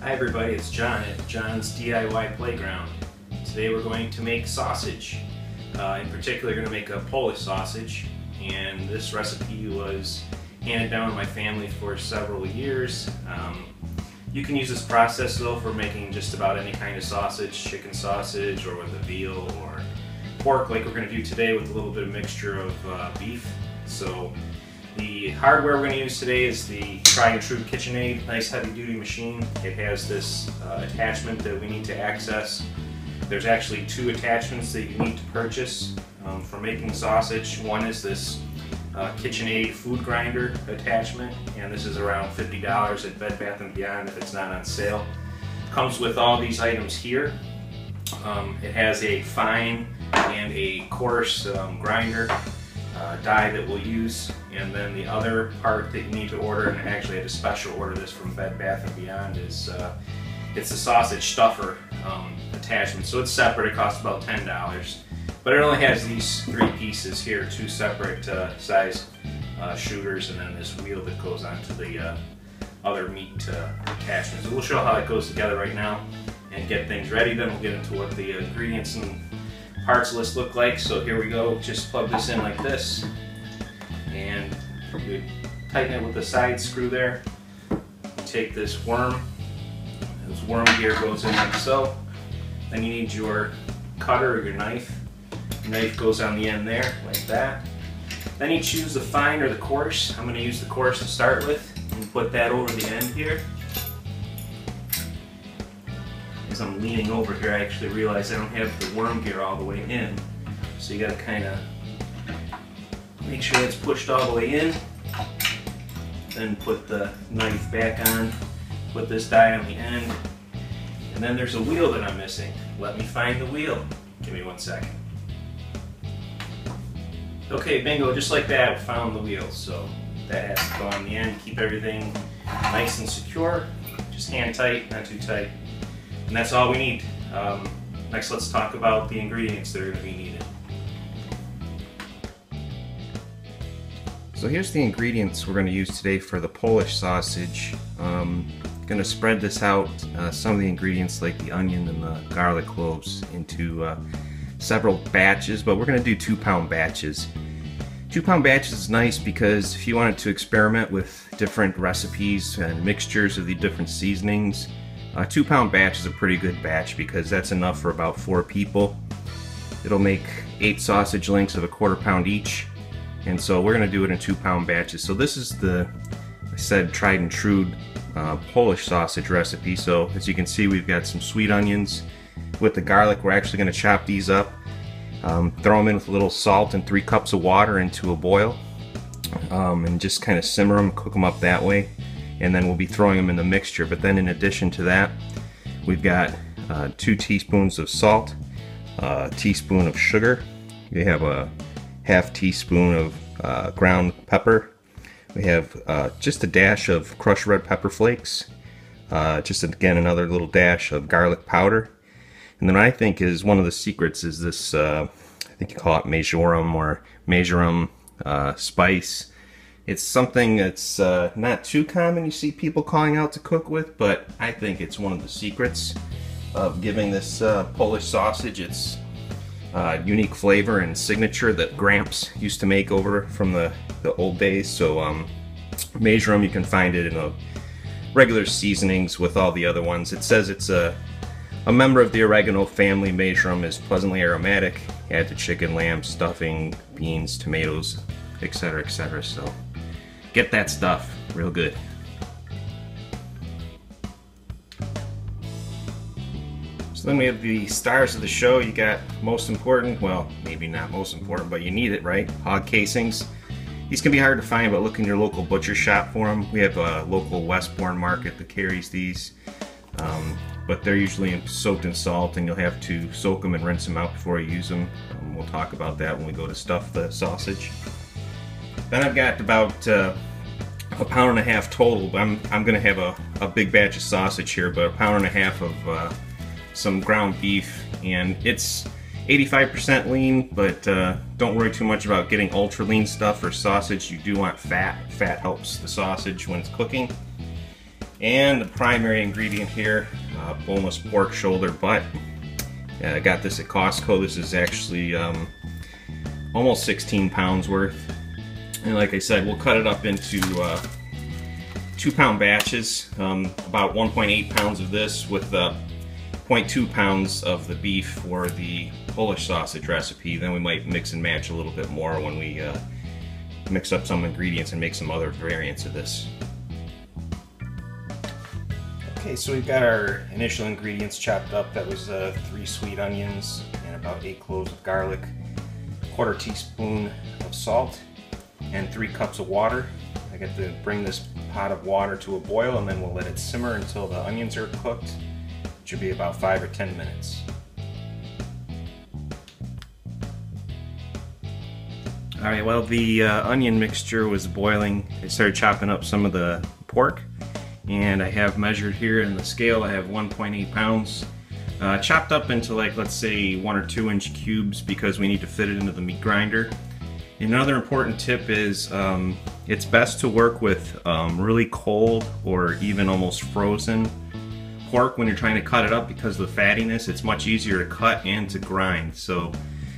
Hi everybody, it's John at John's DIY Playground. Today we're going to make sausage. In particular, we're going to make a Polish sausage, and this recipe was handed down to my family for several years. You can use this process though for making just about any kind of sausage, chicken sausage or with a veal or pork like we're going to do today with a little bit of mixture of beef. So the hardware we're going to use today is the tried and true KitchenAid, nice heavy duty machine. It has this attachment that we need to access. There's actually two attachments that you need to purchase for making sausage. One is this KitchenAid food grinder attachment, and this is around $50 at Bed Bath & Beyond if it's not on sale. Comes with all these items here. It has a fine and a coarse grinder die that we'll use, and then the other part that you need to order, and I actually had to special order this from Bed Bath & Beyond, is it's a sausage stuffer attachment. So it's separate, it costs about $10, but it only has these three pieces here, two separate size shooters, and then this wheel that goes onto the other meat attachments. So we'll show how it goes together right now and get things ready, then we'll get into what the ingredients and parts list look like. So here we go, just plug this in like this, and you tighten it with the side screw there. You take this worm, this worm gear goes in like so. Then you need your cutter or your knife. The knife goes on the end there, like that. Then you choose the fine or the coarse. I'm going to use the coarse to start with, and put that over the end here. As I'm leaning over here, I actually realize I don't have the worm gear all the way in. So you got to kind of make sure it's pushed all the way in. Then put the knife back on, put this die on the end. And then there's a wheel that I'm missing. Let me find the wheel. Give me 1 second. Okay, bingo, just like that, we found the wheel. So that has to go on the end, keep everything nice and secure. Just hand tight, not too tight. And that's all we need. Next, let's talk about the ingredients that are going to be needed. So here's the ingredients we're going to use today for the Polish sausage. Going to spread this out, some of the ingredients like the onion and the garlic cloves, into several batches, but we're going to do 2-pound batches. 2-pound batches is nice because if you wanted to experiment with different recipes and mixtures of the different seasonings, a 2-pound batch is a pretty good batch because that's enough for about 4 people. It'll make 8 sausage links of 1/4 pound each, and so we're going to do it in 2-pound batches. So this is the, I said, tried and true Polish sausage recipe. So as you can see, we've got some sweet onions. With the garlic, we're actually going to chop these up, throw them in with a little salt and 3 cups of water into a boil, and just kind of simmer them, cook them up that way. And then we'll be throwing them in the mixture. But then in addition to that, we've got 2 teaspoons of salt, a teaspoon of sugar, we have a ½ teaspoon of ground pepper, we have just a dash of crushed red pepper flakes, just again another little dash of garlic powder, and then what I think is one of the secrets is this, I think you call it marjoram or marjoram spice. It's something that's not too common you see people calling out to cook with, but I think it's one of the secrets of giving this Polish sausage its unique flavor and signature that Gramps used to make over from the old days. So marjoram, you can find it in the regular seasonings with all the other ones. It says it's a member of the oregano family. Marjoram is pleasantly aromatic, add to chicken, lamb, stuffing, beans, tomatoes, etc., etc. So get that stuff, real good. So then we have the stars of the show. You got most important, well, maybe not most important, but you need it, right? Hog casings. These can be hard to find, but look in your local butcher shop for them. We have a local Westbourne market that carries these, but they're usually soaked in salt, and you'll have to soak them and rinse them out before you use them. We'll talk about that when we go to stuff the sausage. Then I've got about 1.5 pounds total. I'm going to have a big batch of sausage here, but 1.5 pounds of some ground beef, and it's 85% lean, but don't worry too much about getting ultra lean stuff for sausage. You do want fat. Fat helps the sausage when it's cooking. And the primary ingredient here, boneless pork shoulder butt. I got this at Costco. This is actually almost 16 pounds worth. And like I said, we'll cut it up into 2-pound batches, about 1.8 pounds of this with 0.2 pounds of the beef for the Polish sausage recipe. Then we might mix and match a little bit more when we mix up some ingredients and make some other variants of this. Okay, so we've got our initial ingredients chopped up. That was 3 sweet onions and about 8 cloves of garlic, 1/4 teaspoon of salt, and 3 cups of water. I got to bring this pot of water to a boil, and then we'll let it simmer until the onions are cooked, which should be about 5 or 10 minutes. Alright, well, the onion mixture was boiling. I started chopping up some of the pork, and I have measured here in the scale, I have 1.8 pounds. Chopped up into, like, let's say 1 or 2 inch cubes because we need to fit it into the meat grinder. Another important tip is it's best to work with really cold or even almost frozen pork when you're trying to cut it up, because of the fattiness. It's much easier to cut and to grind. So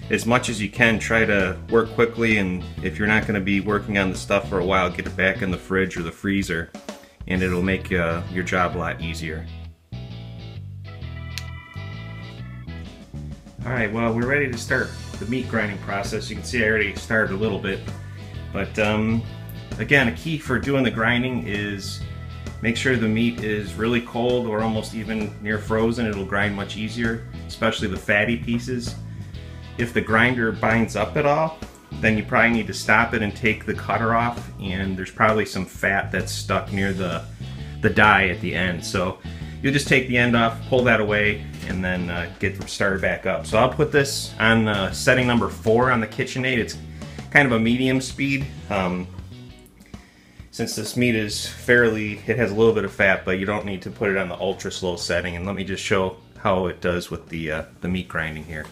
as much as you can, try to work quickly, and if you're not going to be working on the stuff for a while, get it back in the fridge or the freezer, and it'll make your job a lot easier. Alright, well, we're ready to start the meat grinding process. You can see I already started a little bit, but again, a key for doing the grinding is make sure the meat is really cold or almost even near frozen. It'll grind much easier, especially the fatty pieces. If the grinder binds up at all, then you probably need to stop it and take the cutter off, and there's probably some fat that's stuck near the die at the end. So you'll just take the end off, pull that away, and then get started back up. So I'll put this on setting number 4 on the KitchenAid. It's kind of a medium speed. Since this meat is it has a little bit of fat, but you don't need to put it on the ultra slow setting. And let me just show how it does with the meat grinding here.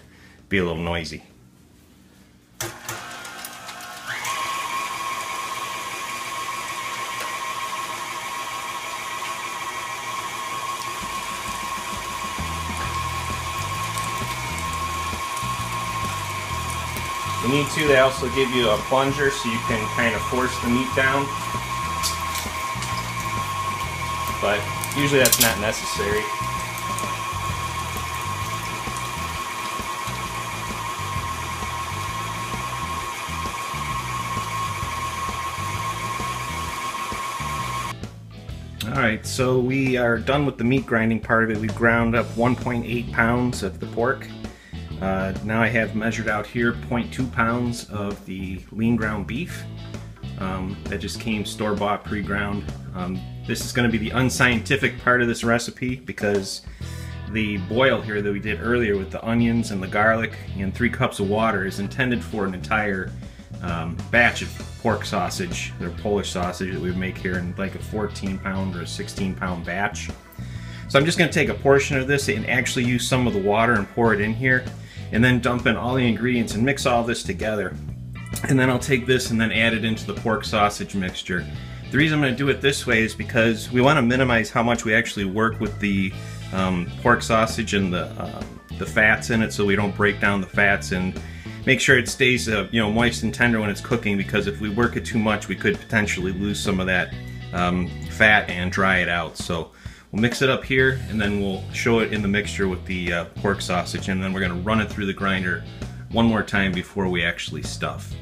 Be a little noisy. You need to, they also give you a plunger so you can kind of force the meat down, but usually that's not necessary. Alright, so we are done with the meat grinding part of it. We've ground up 1.8 pounds of the pork. Now I have measured out here 0.2 pounds of the lean ground beef. That just came store-bought, pre-ground. This is going to be the unscientific part of this recipe, because the boil here that we did earlier with the onions and the garlic and 3 cups of water is intended for an entire batch of pork sausage, or Polish sausage, that we would make here in like a 14-pound or a 16-pound batch. So I'm just going to take a portion of this and actually use some of the water and pour it in here, and then dump in all the ingredients and mix all this together. And then I'll take this and then add it into the pork sausage mixture. The reason I'm going to do it this way is because we want to minimize how much we actually work with the pork sausage and the fats in it, so we don't break down the fats, and make sure it stays moist and tender when it's cooking, because if we work it too much, we could potentially lose some of that fat and dry it out. So we'll mix it up here, and then we'll show it in the mixture with the pork sausage, and then we're going to run it through the grinder one more time before we actually stuff.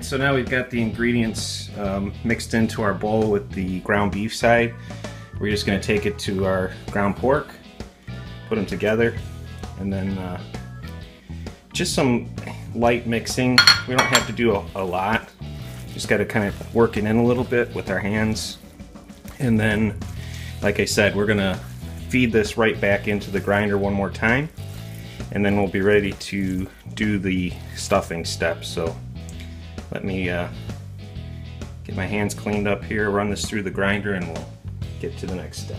So now we've got the ingredients mixed into our bowl with the ground beef side. We're just going to take it to our ground pork, put them together, and then just some light mixing. We don't have to do a lot. Just got to kind of work it in a little bit with our hands. And then, like I said, we're going to feed this right back into the grinder one more time, and then we'll be ready to do the stuffing step. So let me get my hands cleaned up here, run this through the grinder, and we'll get to the next step.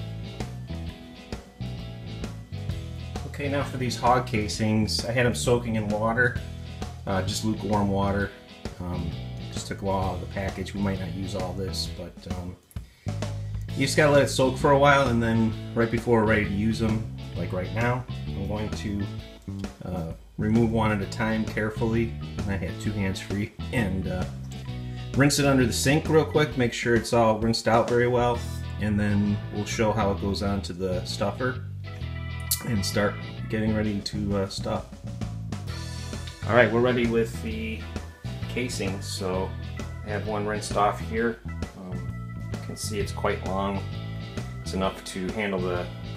Okay, now for these hog casings, I had them soaking in water, just lukewarm water. Just took a while out of the package. We might not use all this, but You just gotta let it soak for a while, and then right before we're ready to use them, like right now, I'm going to remove one at a time carefully. I had 2 hands free, and rinse it under the sink real quick, make sure it's all rinsed out very well, and then we'll show how it goes onto the stuffer and start getting ready to stuff. Alright, we're ready with the casing, so I have one rinsed off here. You can see it's quite long. It's enough to handle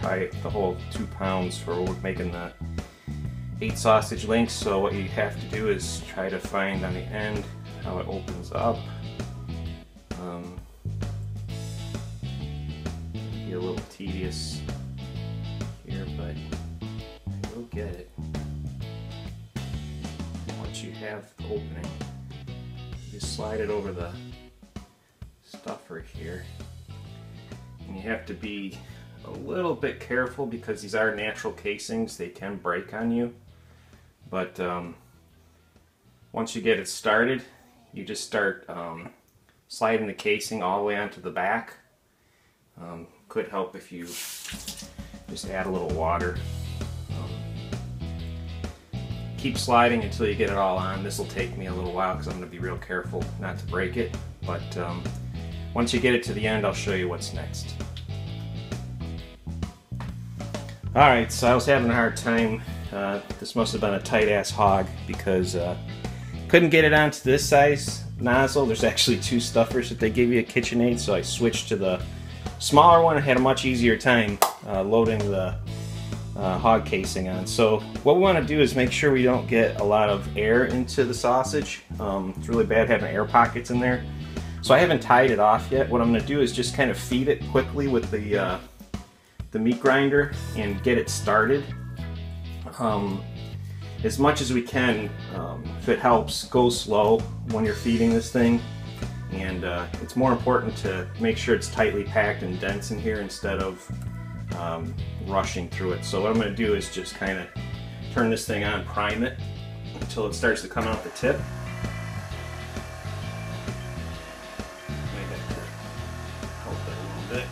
probably the whole 2 pounds for making the 8 sausage links. So what you have to do is try to find on the end how it opens up. Be a little tedious here, but you'll get it. Once you have the opening, you slide it over the stuffer here, and you have to be a little bit careful because these are natural casings. They can break on you, but once you get it started, you just start sliding the casing all the way onto the back. Could help if you just add a little water. Keep sliding until you get it all on. This will take me a little while because I'm going to be real careful not to break it, but once you get it to the end, I'll show you what's next. Alright, so I was having a hard time. This must have been a tight ass hog because couldn't get it onto this size nozzle. There's actually 2 stuffers that they give you at KitchenAid, so I switched to the smaller one and had a much easier time loading the hog casing on. So what we want to do is make sure we don't get a lot of air into the sausage. It's really bad having air pockets in there. So I haven't tied it off yet. What I'm going to do is just kind of feed it quickly with the meat grinder and get it started. As much as we can, if it helps, go slow when you're feeding this thing. And it's more important to make sure it's tightly packed and dense in here instead of rushing through it. So what I'm going to do is just kind of turn this thing on, prime it until it starts to come out the tip. Might have to help it a little bit.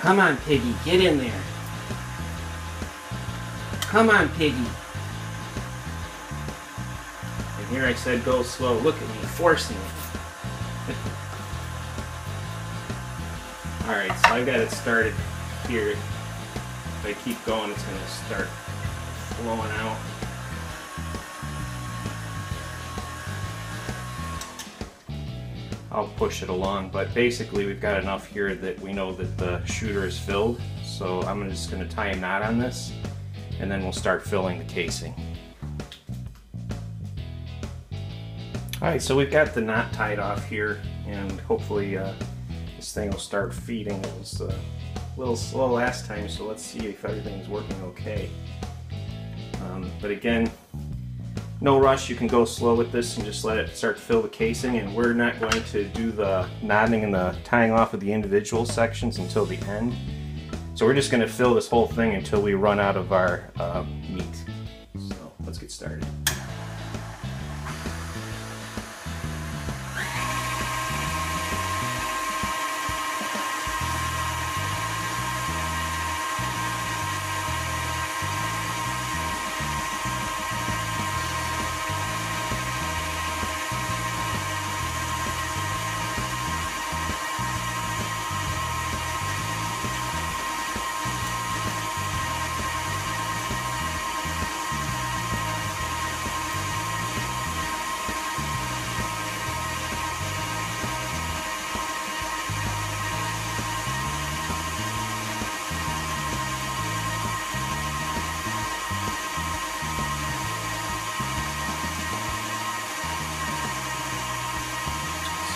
Come on, Piggy, get in there. Come on, Piggy. And here I said go slow. Look at me, forcing it. Alright, so I got it started here. If I keep going, it's going to start flowing out. I'll push it along, but basically we've got enough here that we know that the shooter is filled. So I'm just going to tie a knot on this, and then we'll start filling the casing. Alright, so we've got the knot tied off here, and hopefully this thing will start feeding. It was a little slow last time, so let's see if everything's working okay. But again, no rush. You can go slow with this and just let it start to fill the casing, and we're not going to do the knotting and the tying off of the individual sections until the end. So we're just going to fill this whole thing until we run out of our meat. So let's get started.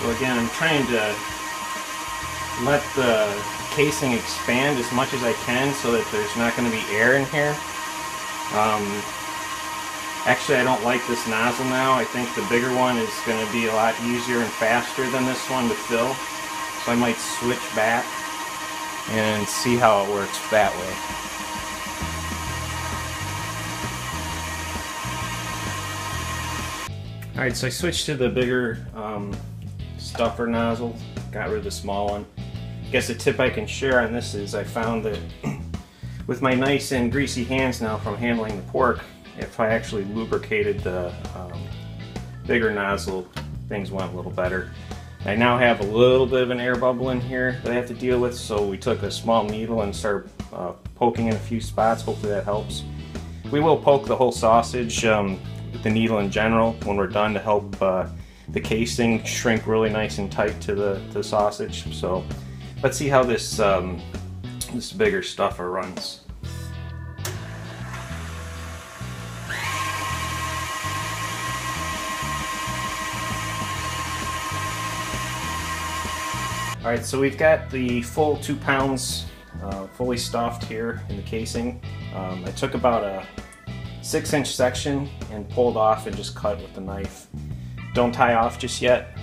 So again, I'm trying to let the casing expand as much as I can so that there's not going to be air in here. Actually, I don't like this nozzle now. I think the bigger one is going to be a lot easier and faster than this one to fill. So I might switch back. and see how it works that way. Alright, so I switched to the bigger stuffer nozzle, got rid of the small one. I guess a tip I can share on this is I found that with my nice and greasy hands now from handling the pork, if I actually lubricated the bigger nozzle, things went a little better. I now have a little bit of an air bubble in here that I have to deal with, so we took a small needle and started poking in a few spots. Hopefully that helps. We will poke the whole sausage with the needle in general when we're done to help the casing shrink really nice and tight to the sausage. So let's see how this this bigger stuffer runs. Alright, so we've got the full 2 pounds fully stuffed here in the casing. I took about a 6-inch section and pulled off and just cut with the knife. Don't tie off just yet.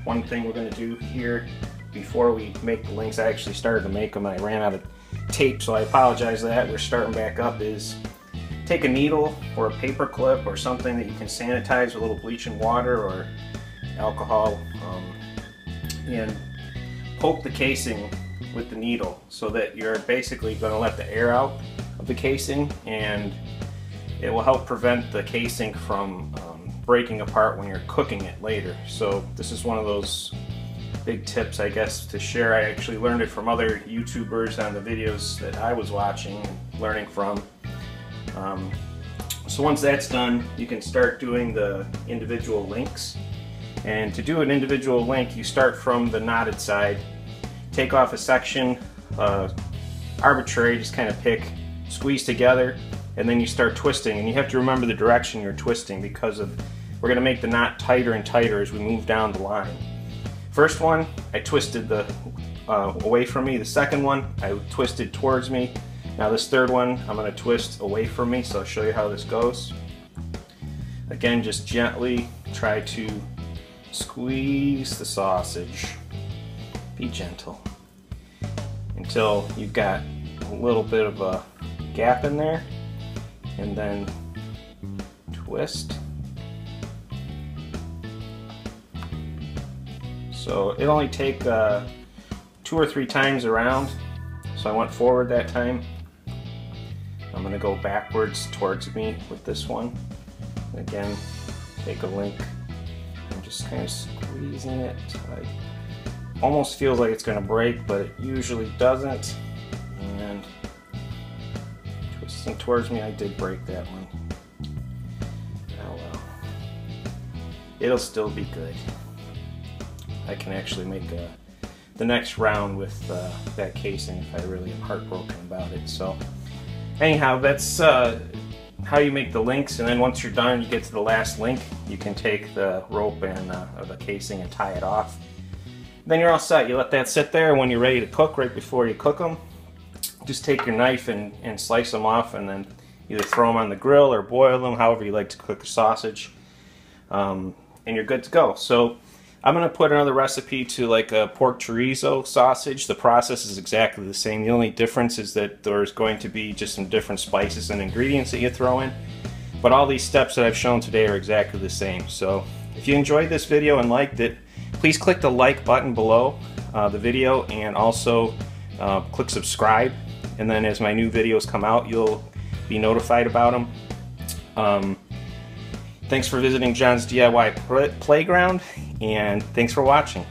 One thing we're going to do here before we make the links, I actually started to make them and I ran out of tape, so I apologize for that. We're starting back up. Is take a needle or a paper clip or something that you can sanitize with a little bleach and water or alcohol, and poke the casing with the needle so that you're basically going to let the air out of the casing, and it will help prevent the casing from breaking apart when you're cooking it later. So this is one of those big tips, I guess, to share. I actually learned it from other YouTubers on the videos that I was watching and learning from. So once that's done, you can start doing the individual links. And to do an individual link, you start from the knotted side, take off a section, arbitrary, just kind of pick, squeeze together, and then you start twisting. And you have to remember the direction you're twisting because we're going to make the knot tighter and tighter as we move down the line. First one, I twisted the away from me. The second one, I twisted towards me. Now this third one, I'm going to twist away from me, so I'll show you how this goes. Again, just gently try to squeeze the sausage. Be gentle until you've got a little bit of a gap in there, and then twist. So it only take 2 or 3 times around, so I went forward that time. I'm going to go backwards towards me with this one. Again, take a link. I'm just kind of squeezing it. Almost feels like it's going to break, but it usually doesn't. And twisting towards me, I did break that one. Oh well. It'll still be good. I can actually make the next round with that casing if I really am heartbroken about it. So anyhow, that's how you make the links, and then once you're done, you get to the last link, you can take the rope and the casing and tie it off. Then you're all set. You let that sit there, and when you're ready to cook, right before you cook them, just take your knife and slice them off, and then either throw them on the grill or boil them, however you like to cook a sausage, and you're good to go. So I'm going to put another recipe to like a pork chorizo sausage. The process is exactly the same. The only difference is that there's going to be just some different spices and ingredients that you throw in. But all these steps that I've shown today are exactly the same. So if you enjoyed this video and liked it, please click the like button below the video, and also click subscribe. And then as my new videos come out, you'll be notified about them. Thanks for visiting John's DIY Playground, and thanks for watching.